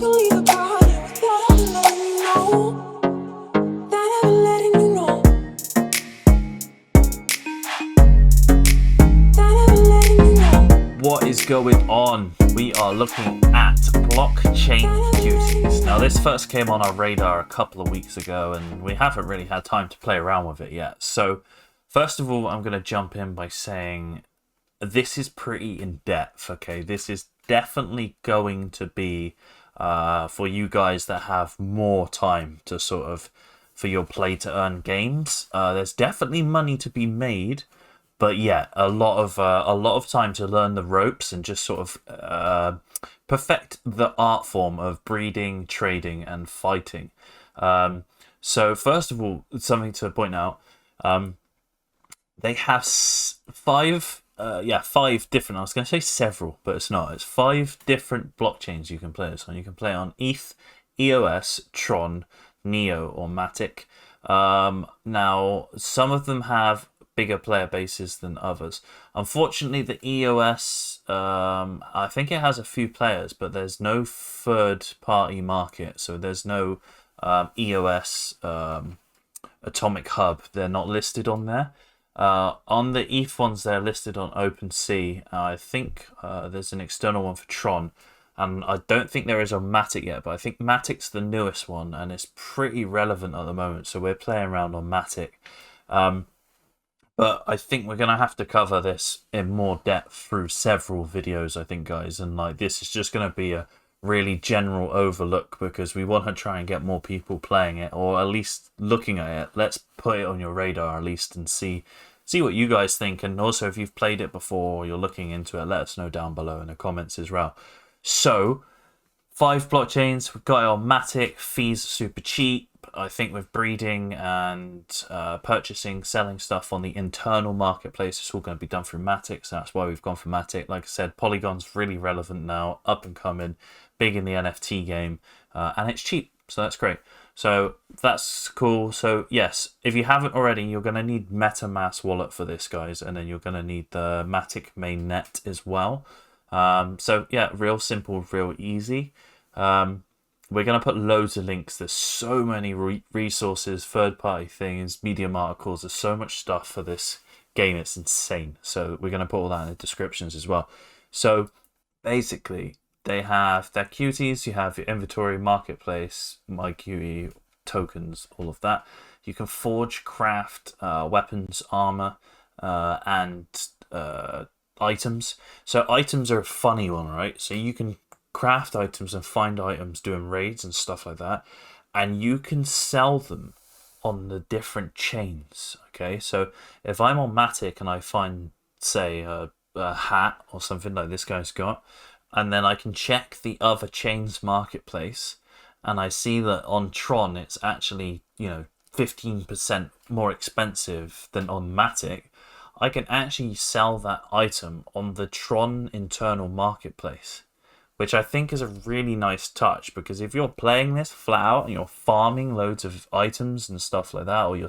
can leave the party without ever letting you know. Without ever letting you know. Without ever letting you know. What is going on? We are looking at Blockchain Cuties. Now this first came on our radar a couple of weeks ago and we haven't really had time to play around with it yet. So first of all, I'm going to jump in by saying this is pretty in depth, okay? This is definitely going to be for you guys that have more time to sort of, for your play to earn games. There's definitely money to be made. But yeah, a lot of time to learn the ropes and just sort of perfect the art form of breeding, trading, and fighting. So first of all, something to point out: they have five different. I was going to say several, but it's not. It's 5 different blockchains you can play this on. You can play on ETH, EOS, Tron, Neo, or Matic. Now, some of them have bigger player bases than others. Unfortunately, the EOS, I think it has a few players, but there's no third-party market, so there's no EOS Atomic Hub. They're not listed on there. On the ETH ones, they're listed on OpenSea. I think there's an external one for Tron, and I don't think there is a Matic yet, but I think Matic's the newest one, and it's pretty relevant at the moment, so we're playing around on Matic. But I think we're going to have to cover this in more depth through several videos, I think, guys. And like this is just going to be a really general overlook because we want to try and get more people playing it or at least looking at it. Let's put it on your radar at least and see what you guys think. And also if you've played it before or you're looking into it, let us know down below in the comments as well. So 5 blockchains. We've got it on Matic. Fees are super cheap. I think with breeding and purchasing, selling stuff on the internal marketplace, it's all going to be done through Matic, so that's why we've gone for Matic. Like I said, Polygon's really relevant now, up and coming, big in the NFT game, and it's cheap, so that's great. So that's cool. So yes, if you haven't already, you're going to need MetaMask wallet for this, guys, and then you're going to need the Matic mainnet as well. So yeah, real simple, real easy. We're going to put loads of links. There's so many resources, third-party things, Medium articles. There's so much stuff for this game. It's insane. So we're going to put all that in the descriptions as well. So basically, they have their cuties. You have your inventory, marketplace, my cutie, tokens, all of that. You can forge, craft weapons, armor, and items. So items are a funny one, right? So you can craft items and find items doing raids and stuff like that, and you can sell them on the different chains. Okay, so if I'm on Matic and I find, say, a hat or something like this guy's got, and then I can check the other chain's marketplace, and I see that on Tron it's actually 15% more expensive than on Matic, I can actually sell that item on the Tron internal marketplace, which I think is a really nice touch, because if you're playing this flat out and you're farming loads of items and stuff like that, or you're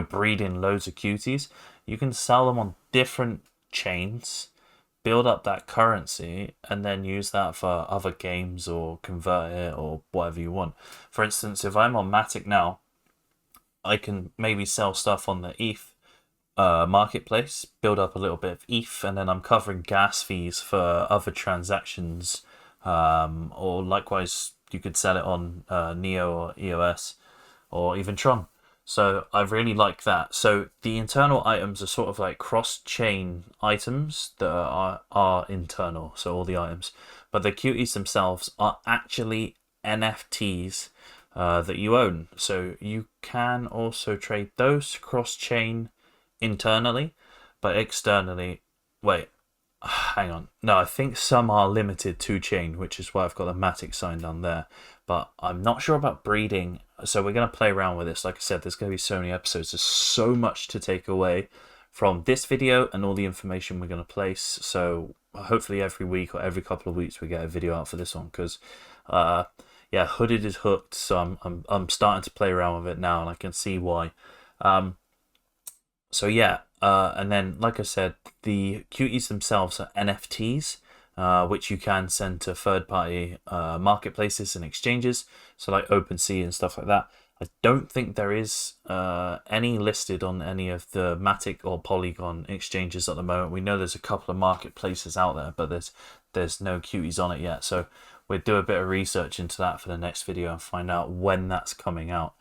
breeding loads of cuties, you can sell them on different chains, build up that currency, and then use that for other games or convert it or whatever you want. For instance, if I'm on Matic now, I can maybe sell stuff on the ETH marketplace, build up a little bit of ETH, and then I'm covering gas fees for other transactions, or likewise you could sell it on Neo or EOS or even Tron. So I really like that. So the internal items are sort of like cross-chain items that are internal, so all the items, but the cuties themselves are actually NFTs that you own. So you can also trade those cross-chain internally, but externally, wait, hang on. No, I think some are limited to chain, which is why I've got the Matic sign down there. But I'm not sure about breeding, so we're going to play around with this. Like I said, there's going to be so many episodes. There's so much to take away from this video and all the information we're going to place. So hopefully every week or every couple of weeks we get a video out for this one, because yeah, Hooded is hooked. So I'm starting to play around with it now, and I can see why. So yeah, and then like I said, the cuties themselves are NFTs. which you can send to third-party marketplaces and exchanges, so like OpenSea and stuff like that. I don't think there is any listed on any of the Matic or Polygon exchanges at the moment. We know there's a couple of marketplaces out there, but there's no Cuties on it yet. So we'll do a bit of research into that for the next video and find out when that's coming out.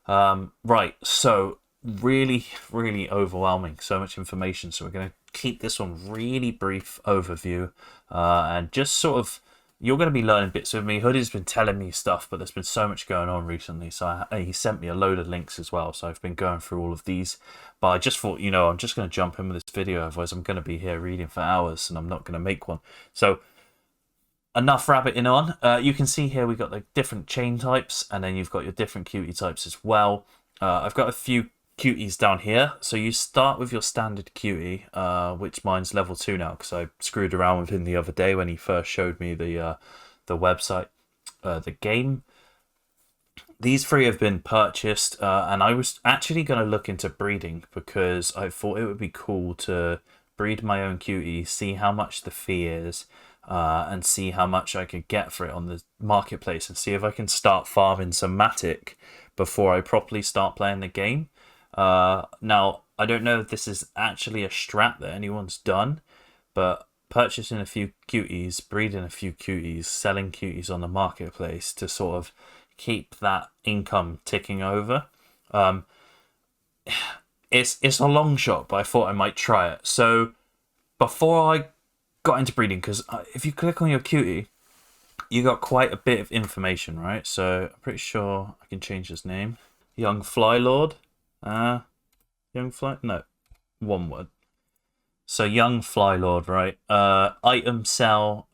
Right, so really, really overwhelming, so much information. So we're going to keep this one really brief overview and just sort of, you're going to be learning bits with me. Hoodie's been telling me stuff, but there's been so much going on recently. So he sent me a load of links as well. So I've been going through all of these. But I just thought, I'm just going to jump in with this video. Otherwise, I'm going to be here reading for hours and I'm not going to make one. So enough rabbiting on. You can see here we've got the different chain types. And then you've got your different Cutie types as well. I've got a few Cuties down here. So you start with your standard Cutie, which mine's level 2 now because I screwed around with him the other day when he first showed me the website, the game. These 3 have been purchased, and I was actually going to look into breeding because I thought it would be cool to breed my own Cutie, see how much the fee is, and see how much I could get for it on the marketplace, and see if I can start farming some Matic before I properly start playing the game. Now, I don't know if this is actually a strat that anyone's done, but purchasing a few Cuties, breeding a few Cuties, selling Cuties on the marketplace to sort of keep that income ticking over. It's a long shot, but I thought I might try it. So before I got into breeding, because if you click on your Cutie, you got quite a bit of information, right? So I'm pretty sure I can change his name. Young Fly Lord. Young Fly? No, one word. So Young Fly Lord, right? Item, sell,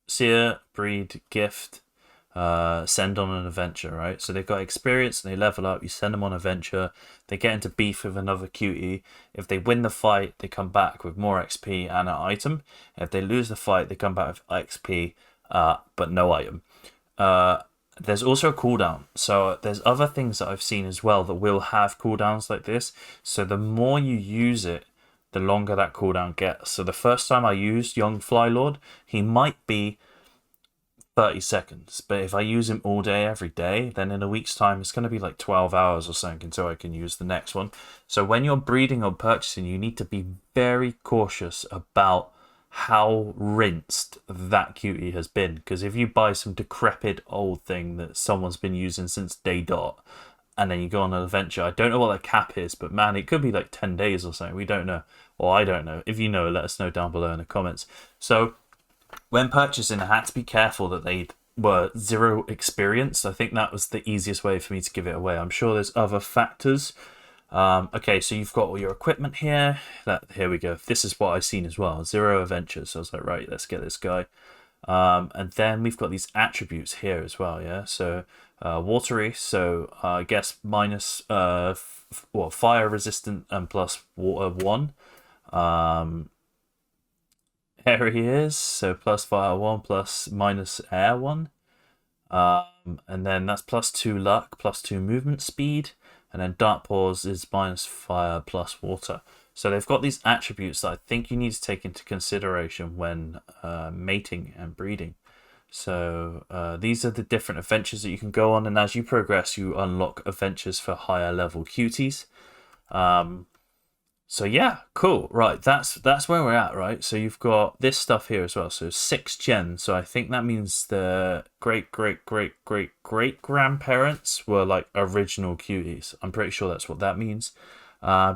sear, breed, gift, send on an adventure, right? So they've got experience and they level up. You send them on an adventure. They get into beef with another Cutie. If they win the fight, they come back with more XP and an item. If they lose the fight, they come back with XP, but no item. There's also a cooldown. So there's other things that I've seen as well that will have cooldowns like this. So the more you use it, the longer that cooldown gets. So the first time I used Young Fly Lord, he might be 30 seconds. But if I use him all day, every day, then in a week's time, it's going to be like 12 hours or something until I can use the next one. So when you're breeding or purchasing, you need to be very cautious about how rinsed that Cutie has been, because if you buy some decrepit old thing that someone's been using since day dot and then you go on an adventure, I don't know what the cap is, but man, it could be like 10 days or something. We don't know, or I don't know. If you know, let us know down below in the comments. So when purchasing, I had to be careful that they were 0 experience. I think that was the easiest way for me to give it away. I'm sure there's other factors. Okay, so you've got all your equipment here. Here we go. This is what I've seen as well. 0 adventures. So I was like, right, let's get this guy. And then we've got these attributes here as well, yeah? So watery, so I guess minus fire resistant and plus water 1. Here he is, so plus fire 1 plus minus air 1. And then that's plus 2 luck, plus 2 movement speed. And then Dark Paws is minus fire plus water. So they've got these attributes that I think you need to take into consideration when mating and breeding. So these are the different adventures that you can go on. And as you progress, you unlock adventures for higher level Cuties. So yeah, cool. Right, that's where we're at, right? So you've got this stuff here as well. So 6 gen. So I think that means the great grandparents were like original Cuties. I'm pretty sure that's what that means.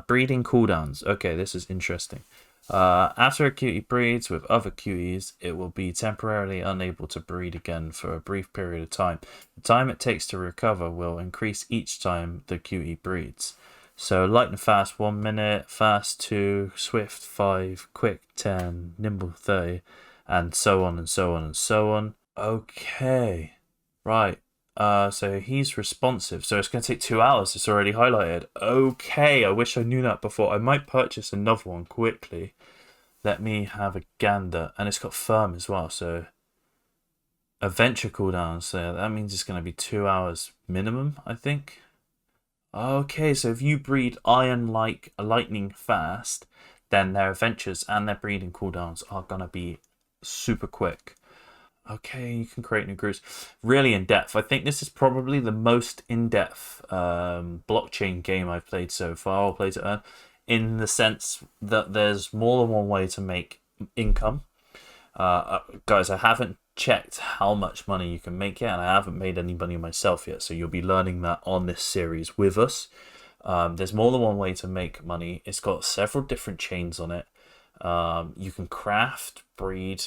Breeding cooldowns. Okay, this is interesting. After a Cutie breeds with other Cuties, it will be temporarily unable to breed again for a brief period of time. The time it takes to recover will increase each time the Cutie breeds. So light and fast 1 minute, fast 2, swift 5, quick 10, nimble 30, and so on and so on and so on. Okay, right. So he's responsive. So it's going to take 2 hours. It's already highlighted. Okay, I wish I knew that before. I might purchase another one quickly. Let me have a gander. And it's got firm as well. So adventure cooldown. So that means it's going to be 2 hours minimum, I think. Okay, so if you breed iron like lightning fast, then their adventures and their breeding cooldowns are going to be super quick. Okay, you can create new groups. Really in depth. I think this is probably the most in depth blockchain game I've played so far, or play to earn, in the sense that there's more than one way to make income. Guys, I haven't checked how much money you can make yet, and I haven't made any money myself yet, so you'll be learning that on this series with us. There's more than one way to make money. It's got several different chains on it. You can craft, breed,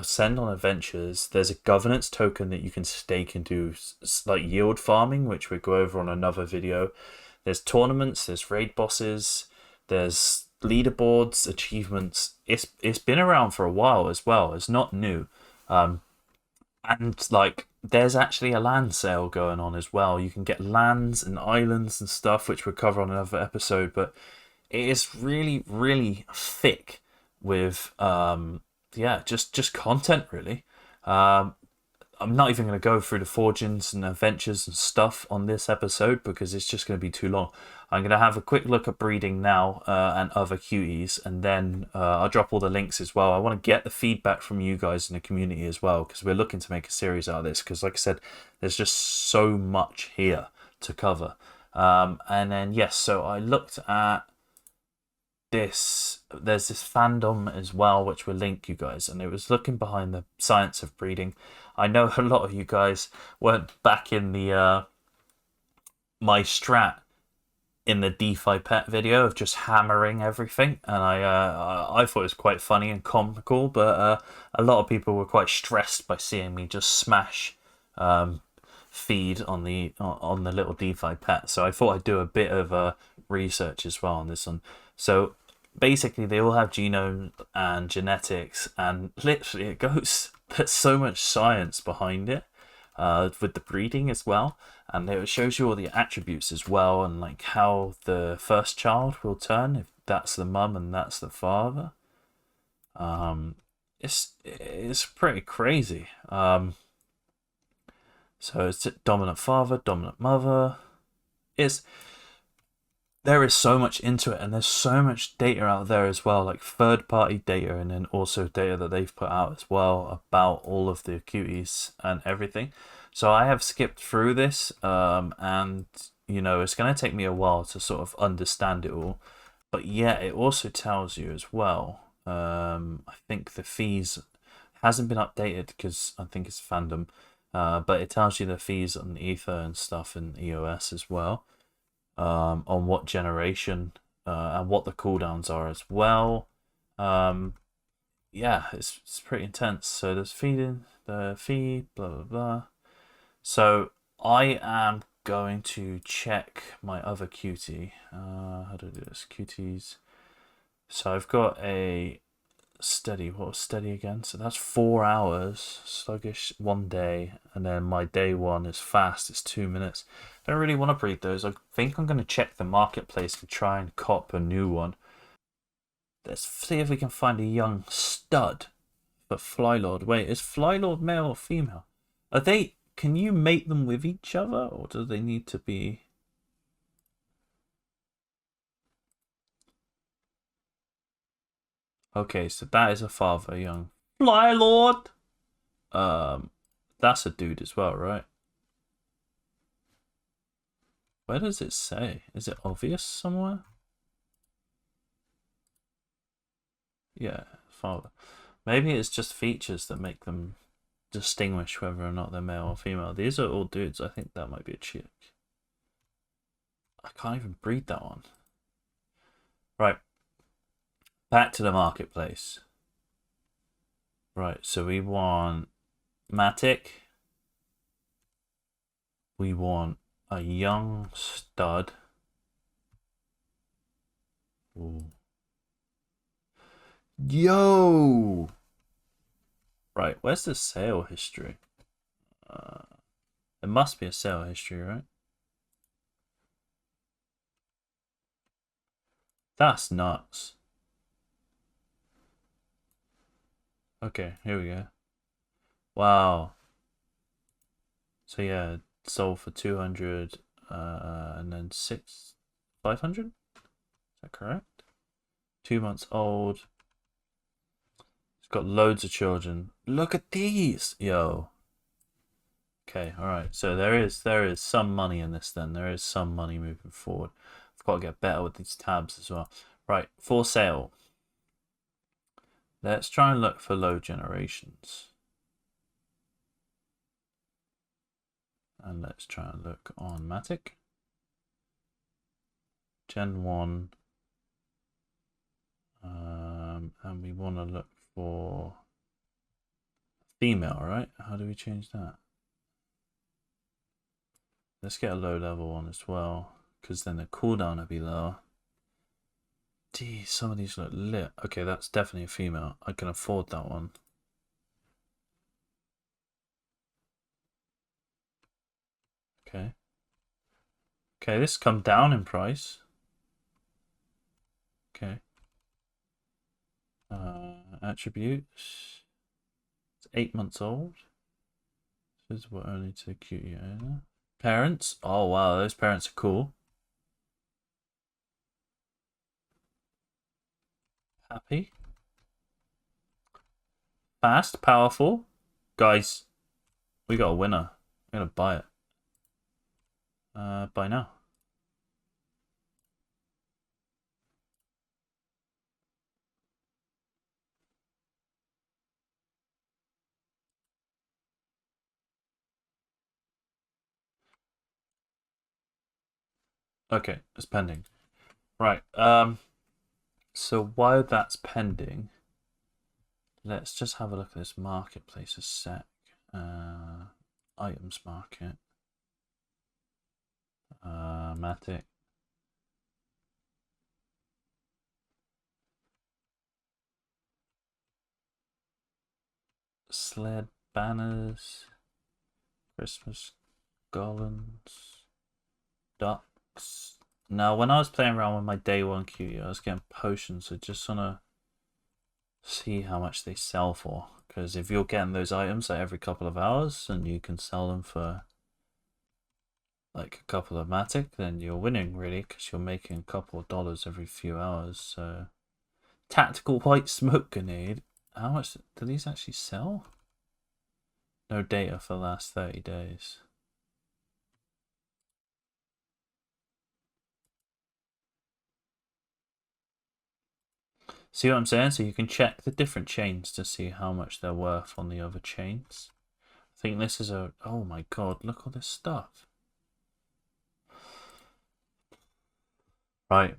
send on adventures. There's a governance token that you can stake and do like yield farming, which we'll go over on another video. There's tournaments, there's raid bosses, there's leaderboards, achievements. It's been around for a while as well. It's not new. And like there's actually a land sale going on as well. You can get lands and islands and stuff, which we'll cover on another episode, but it is really, really thick with yeah, just content really. I'm not even going to go through the fortunes and adventures and stuff on this episode because it's just going to be too long. I'm going to have a quick look at breeding now and other cuties, and then I'll drop all the links as well. I want to get the feedback from you guys in the community as well, because we're looking to make a series out of this, because like I said, there's just so much here to cover. And then yes, so I looked at this. There's this fandom as well, which will link you guys, and it was looking behind the science of breeding. I know a lot of you guys weren't back in the my strat in the DeFi pet video of just hammering everything, and I thought it was quite funny and comical, but a lot of people were quite stressed by seeing me just smash feed on the little DeFi pet. So I thought I'd do a bit of research as well on this one. So basically they all have genome and genetics, and literally it goes, there's so much science behind it with the breeding as well, and it shows you all the attributes as well, and like how the first child will turn if that's the mum and that's the father. It's pretty crazy. So it's dominant father, dominant mother. There is so much into it, and there's so much data out there as well, like third-party data, and then also data that they've put out as well about all of the cuties and everything. So I have skipped through this, and you know, it's going to take me a while to sort of understand it all. But yeah, it also tells you as well. I think the fees hasn't been updated because I think it's fandom, but it tells you the fees on Ether and stuff in EOS as well. On what generation and what the cooldowns are as well. Yeah, it's pretty intense. So there's feeding, the feed, blah blah blah. So I am going to check my other cutie. How do I do this? Cuties. So I've got a steady. What was steady again? So that's 4 hours. Sluggish 1 day, and then my day one is fast. It's 2 minutes. I don't really want to breed those. I think I'm going to check the marketplace and try and cop a new one. Let's see if we can find a young stud for Flylord. Wait, is Flylord male or female? Are they? Can you mate them with each other, or do they need to be? Okay, so that is a father, young Flylord. That's a dude as well, right? Where does it say? Is it obvious somewhere? Yeah, father. Maybe it's just features that make them distinguish whether or not they're male or female. These are all dudes. I think that might be a chick. I can't even breed that one. Right. Back to the marketplace. Right, so we want Matic. We want a young stud. Ooh. Yo! Right, where's the sale history? There must be a sale history, right? That's nuts. Okay, here we go. Wow. So yeah, sold for 200, and then 500? Is that correct? 2 months old. got loads of children. Look at these, yo. Okay, all right. So there is some money in this. Then there is some money moving forward. I've got to get better with these tabs as well. Right, for sale. Let's try and look for low generations. And let's try and look on Matic. Gen 1. And we want to look for female, right? How do we change that? Let's get a low level one as well, because then the cooldown will be lower. Gee, some of these look lit. Okay, that's definitely a female. I can afford that one. Okay. Okay, this come down in price. Okay. Attributes. It's 8 months old. Visible only to Cutie owner. Parents. Oh wow, those parents are cool. Happy. Fast, powerful. Guys, we got a winner. I'm gonna buy it. Buy now. Okay, it's pending. Right. So while that's pending, let's just have a look at this marketplace a sec. Items market. Matic. Sled banners. Christmas garlands. Ducks. Now, when I was playing around with my day one cutie, I was getting potions. So just wanna see how much they sell for. Because if you're getting those items like every couple of hours and you can sell them for like a couple of Matic, then you're winning really, because you're making a couple of dollars every few hours. So tactical white smoke grenade. How much do these actually sell? No data for the last 30 days. See what I'm saying? So you can check the different chains to see how much they're worth on the other chains. I think this is a... Oh my god, look at all this stuff. Right.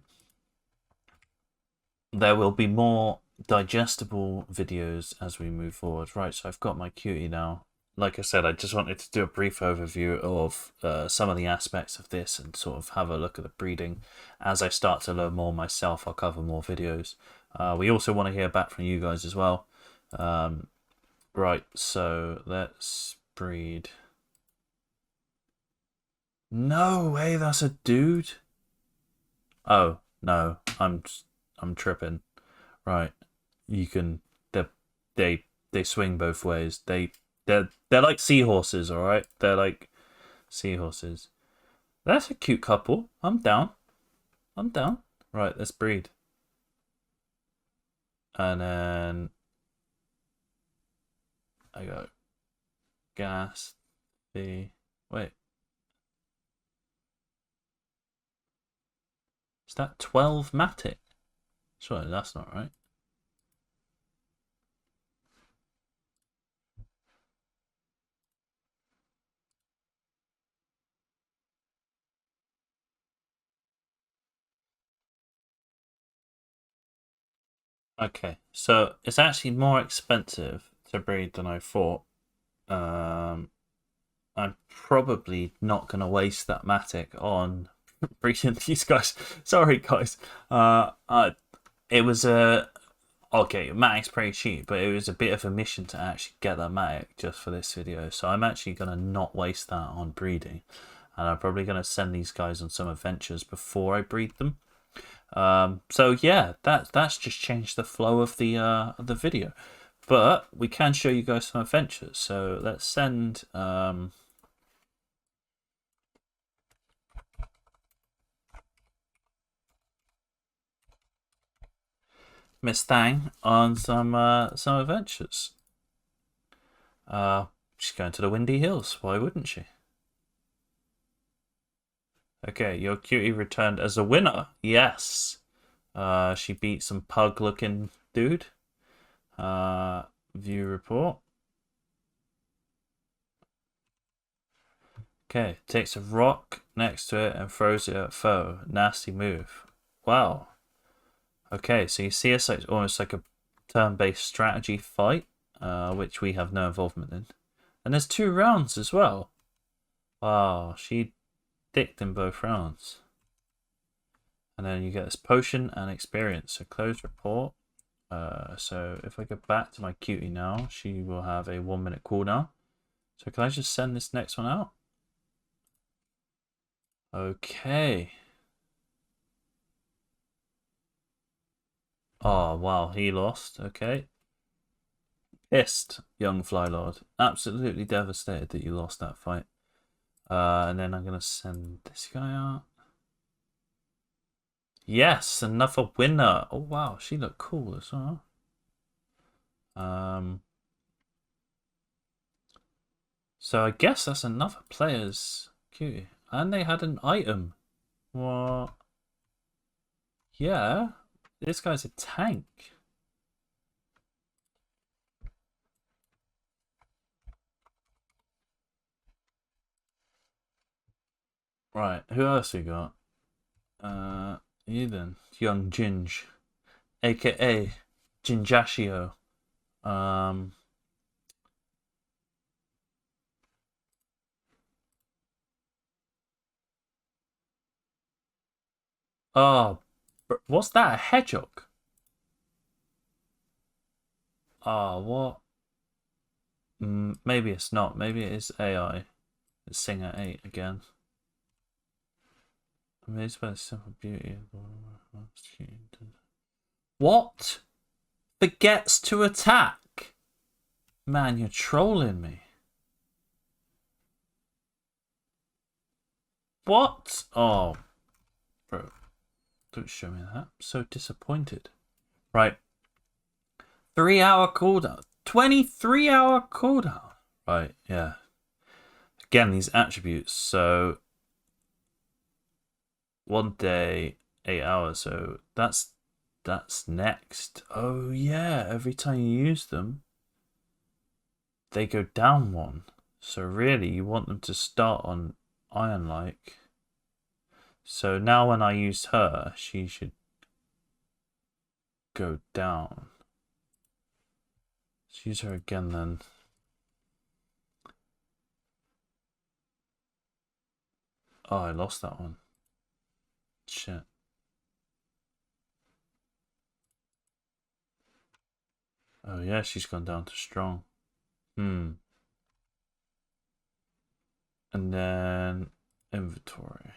There will be more digestible videos as we move forward. Right, so I've got my cutie now. Like I said, I just wanted to do a brief overview of some of the aspects of this and sort of have a look at the breeding. As I start to learn more myself, I'll cover more videos. We also want to hear back from you guys as well. Right, so let's breed. No way, that's a dude. Oh no, I'm tripping. Right, you can they swing both ways. They're like seahorses, all right. They're like seahorses. That's a cute couple. I'm down. I'm down. Right, let's breed. And then I go gas. The wait. Is that 12 Matic? Surely that's not right. Okay, so it's actually more expensive to breed than I thought. I'm probably not going to waste that Matic on breeding these guys. Sorry, guys. It was a... Okay, Matic's pretty cheap, but it was a bit of a mission to actually get that Matic just for this video. So I'm actually going to not waste that on breeding. And I'm probably going to send these guys on some adventures before I breed them. So yeah, that's just changed the flow of the video. But we can show you guys some adventures. So let's send... Miss Thang on some adventures. She's going to the Windy Hills. Why wouldn't she? Okay, your cutie returned as a winner. Yes. She beat some pug-looking dude. View report. Okay, takes a rock next to it and throws it at foe. Nasty move. Wow. Okay, so you see it's like almost like a turn-based strategy fight, which we have no involvement in. And there's 2 rounds as well. Wow, she dicked in both rounds. And then you get this potion and experience. So close report. So if I go back to my cutie now, she will have a 1-minute cooldown. So can I just send this next one out? Okay. Oh, wow, he lost. Okay. Pissed, young Flylord. Absolutely devastated that you lost that fight. And then I'm going to send this guy out. Yes, another winner. Oh, wow, she looked cool as well. So I guess that's another player's cutie. And they had an item. What? Yeah, this guy's a tank. Right, who else we got? You then, young Ginge, aka Ginjashio. Um, oh, what's that? A hedgehog? Oh, what? Maybe it's not. Maybe it is AI. It's Singer 8 again. Amazed by the simple beauty of what? Forgets to attack? Man, you're trolling me. What? Oh, bro. Don't show me that. I'm so disappointed. Right. 3-hour cooldown. 23-hour cooldown. Right, yeah. Again, these attributes. So 1 day, 8 hours. So that's next. Oh yeah, every time you use them, they go down 1. So really, you want them to start on Iron-like. So now when I use her, she should go down. Let's use her again then. Oh, I lost that one. Shit. Oh yeah, she's gone down to strong. And then inventory.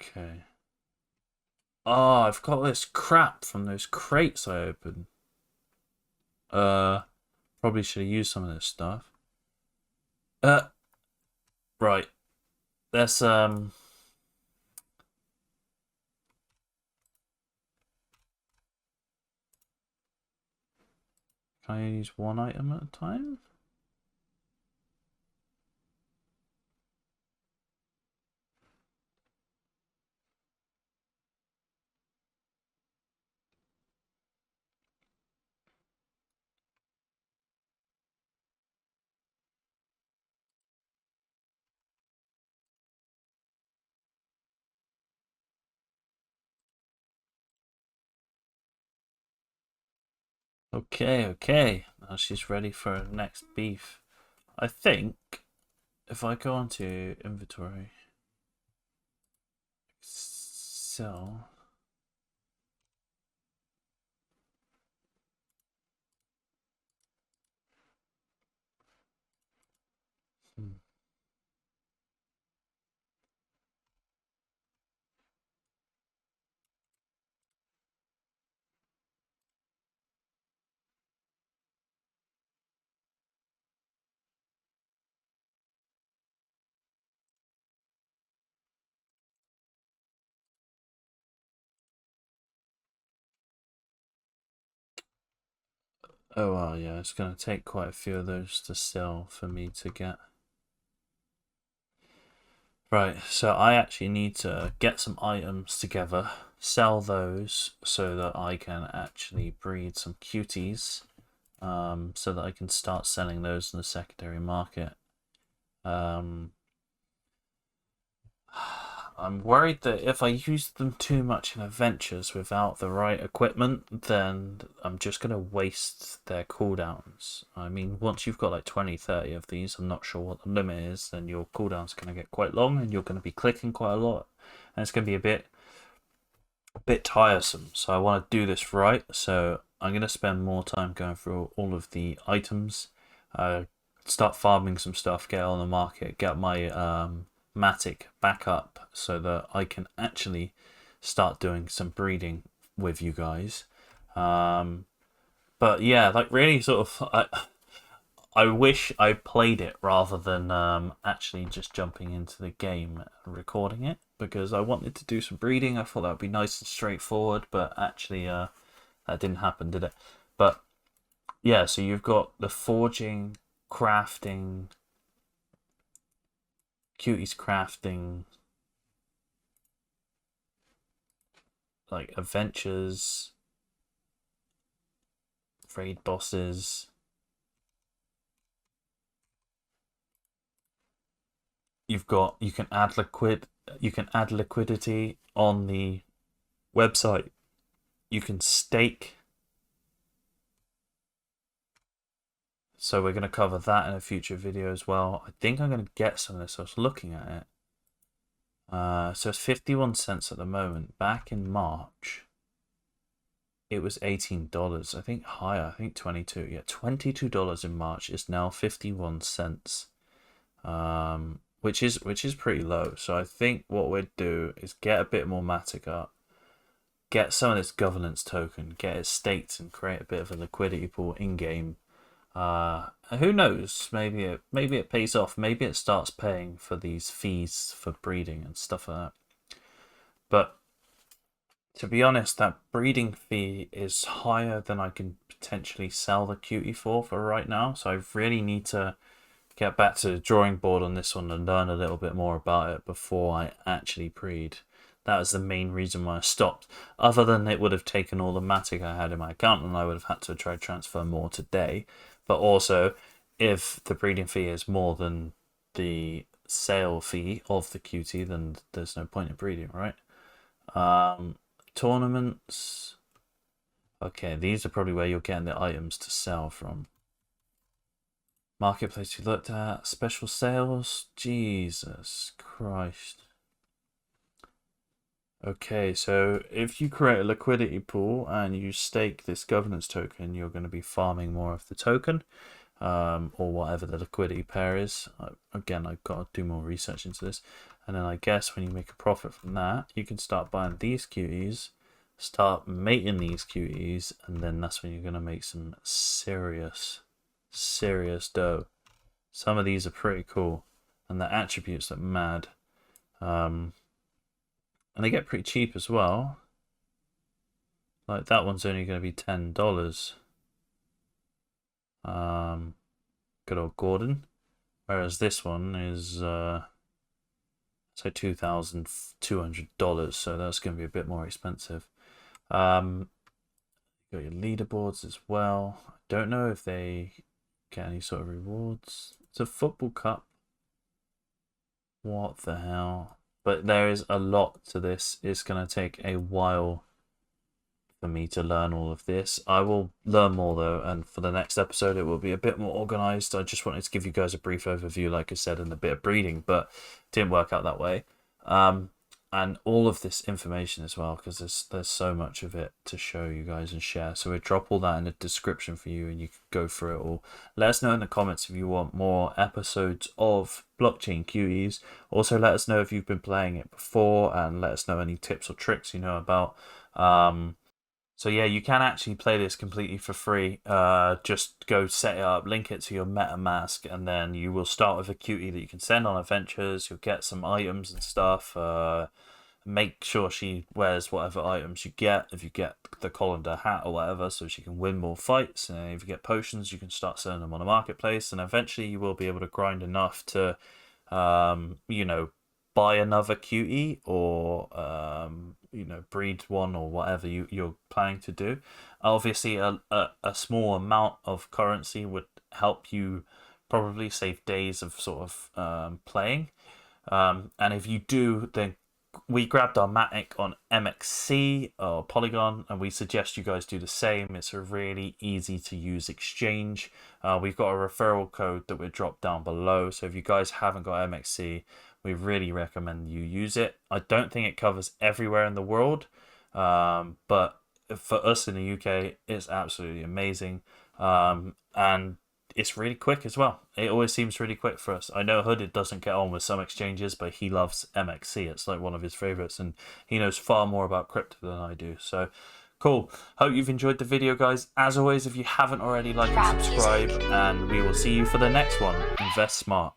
Okay. Oh, I've got this crap from those crates I opened. Probably should have used some of this stuff. Right. Let's Can I use 1 item at a time? Okay. Now she's ready for next beef. I think if I go onto inventory, sell. Oh well, yeah, it's gonna take quite a few of those to sell for me to get. Right, so I actually need to get some items together, sell those so that I can actually breed some cuties, so that I can start selling those in the secondary market. Um, I'm worried that if I use them too much in adventures without the right equipment, then I'm just going to waste their cooldowns. I mean, once you've got like 20, 30 of these, I'm not sure what the limit is, then your cooldown's going to get quite long and you're going to be clicking quite a lot. And it's going to be a bit tiresome. So I want to do this right. So I'm going to spend more time going through all of the items, start farming some stuff, get on the market, get my Matic back up so that I can actually start doing some breeding with you guys. But yeah, like really sort of I wish I played it rather than actually just jumping into the game and recording it, because I wanted to do some breeding. I thought that would be nice and straightforward, but actually that didn't happen, did it? But yeah, so you've got the forging, crafting, cuties crafting, like adventures, raid bosses. You can add liquidity on the website. You can stake. So we're going to cover that in a future video as well. I think I'm going to get some of this. I was looking at it. So it's 51 cents at the moment. Back in March, it was $18. I think higher. I think 22. Yeah, $22 in March is now 51 cents. Which is pretty low. So I think what we'd do is get a bit more Matic up, get some of this governance token, get it staked, and create a bit of a liquidity pool in game. Who knows? Maybe it pays off. Maybe it starts paying for these fees for breeding and stuff like that. But to be honest, that breeding fee is higher than I can potentially sell the cutie for right now. So I really need to get back to the drawing board on this one and learn a little bit more about it before I actually breed. That was the main reason why I stopped. Other than it would have taken all the Matic I had in my account and I would have had to try to transfer more today. But also, if the breeding fee is more than the sale fee of the cutie, then there's no point in breeding, right? Tournaments. Okay, these are probably where you're getting the items to sell from. Marketplace we looked at. Special sales. Jesus Christ. Okay, so if you create a liquidity pool and you stake this governance token, you're going to be farming more of the token, or whatever the liquidity pair is. Again, I've got to do more research into this. And then I guess when you make a profit from that, you can start buying these cuties, start mating these cuties, and then that's when you're going to make some serious dough. Some of these are pretty cool, and the attributes look mad. And they get pretty cheap as well. Like that one's only going to be $10. Good old Gordon. Whereas this one is so $2,200. So that's going to be a bit more expensive. You got your leaderboards as well. I don't know if they get any sort of rewards. It's a football cup. What the hell? But there is a lot to this. It's going to take a while for me to learn all of this. I will learn more though, and for the next episode it will be a bit more organized. I just wanted to give you guys a brief overview, like I said, and a bit of breeding, but it didn't work out that way. And all of this information as well, because there's so much of it to show you guys and share. So we drop all that in the description for you, and you can go through it all. Let us know in the comments if you want more episodes of Blockchain Cuties. Also, let us know if you've been playing it before, and let us know any tips or tricks you know about. So yeah, you can actually play this completely for free. Just go set it up, link it to your MetaMask, and then you will start with a cutie that you can send on adventures. You'll get some items and stuff. make sure she wears whatever items you get. If you get the colander hat or whatever, so she can win more fights. And if you get potions, you can start selling them on the marketplace, and eventually you will be able to grind enough to, you know, buy another cutie or you know, breed one or whatever you're planning to do. Obviously, a small amount of currency would help you probably save days of sort of playing. And if you do, then we grabbed our Matic on MXC or Polygon, and we suggest you guys do the same. It's a really easy to use exchange. We've got a referral code that we dropped down below, so if you guys haven't got MXC, we really recommend you use it. I don't think it covers everywhere in the world, but for us in the UK, it's absolutely amazing. And it's really quick as well. It always seems really quick for us. I know Hooded doesn't get on with some exchanges, but he loves MXC. It's like one of his favorites, and he knows far more about crypto than I do. So cool. Hope you've enjoyed the video, guys. As always, if you haven't already, like and subscribe, and we will see you for the next one. Invest smart.